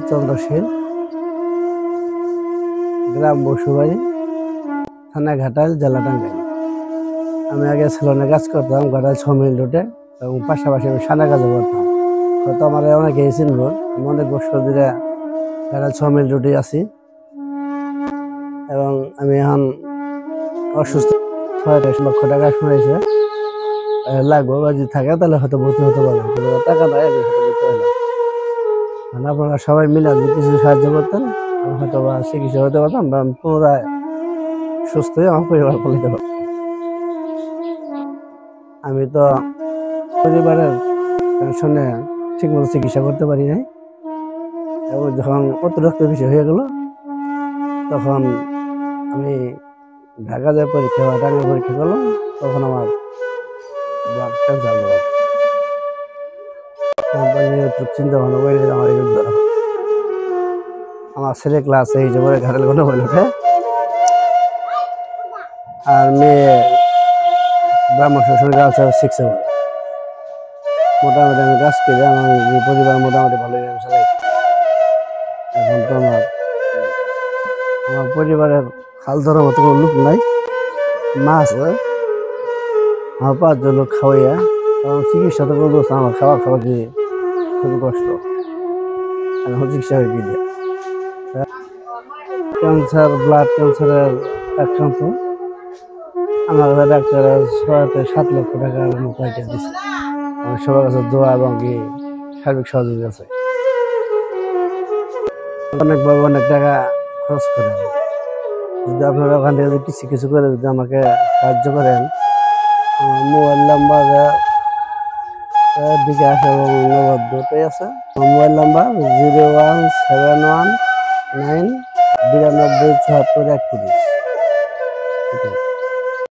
চন্দ্রশীল, গ্রাম বসুবাড়ি, থানা ঘাটাইল, জেলা টাঙ্গাইল। আমি আগে সেলুনে কাজ করতাম ঘাটাইল 6 মাইল রোডে, এবং পাশাপাশি আমি সানা কাজও করতাম। হয়তো আমার অনেকেই চিনব, আমি অনেক বছর ধরে ঘাটাইল 6 মাইল রোডে আছি। এবং আমি এখন অসুস্থ, 6 লক্ষ টাকা শুনেছে লাগবে, যদি থাকে তাহলে হয়তো ভর্তি হতে পারে, কিন্তু টাকা নাই, আমি হয়তো ভর্তি হলাম। মানে আপনারা সবাই মিলে যদি কিছু সাহায্য করতেন, আমি হয়তো বা চিকিৎসা হতে পারতাম, বা আমি পুনরায় সুস্থ হয়ে আমার পরিবার পালিতে পারতাম। আমি তো পরিবারের টেনশনে ঠিকমতো চিকিৎসা করতে পারি নাই, এবং যখন অতিরিক্ত বেশি হয়ে গেল তখন আমি ঢাকা যায় পরীক্ষা বা টাঙ্গাইল পরীক্ষা করলাম, তখন আমার ব্লাড ক্যান্সার হলো। চিন্তা ভাবনা করে আমার এই উদ্ধার হয়। আমার ছেলে ক্লাস 8 পরে ঘাটাইল কোনো হইল, আর মেয়ে ব্রাহ্মণ শ্বশুর গাছ 6 পড়ে। মোটামুটি আমি কাজ করে আমার পরিবার মোটামুটি ভালোই চালাই। এখন তো আমার পরিবারের হাল ধরার মতো কোনো লোক নাই। মা আছে, আমার 5 জন লোক খাওয়াইয়া, এবং চিকিৎসা তো করবো, আমার খাওয়া দিয়ে খুবই কষ্ট। এখন চিকিৎসা হয়ে কি দিয়ে ক্যান্সার, ব্লাড ক্যান্সারের আক্রান্ত। আমার ডাক্তারের 6-7 লক্ষ টাকার মতো আইডিয়া দিচ্ছে। আমি সবার কাছে দোয়া এবং কি সার্বিক সহযোগিতা আছে। অনেকভাবে অনেক টাকা খরচ করেন, যদি আপনারা ওখান থেকে যদি কিছু করে যদি আমাকে সাহায্য করেন, আমার মোবাইল নাম্বার বিকাশ এবং নগদ দুটোই আছে। আমার মোবাইল নাম্বার 01719 927431।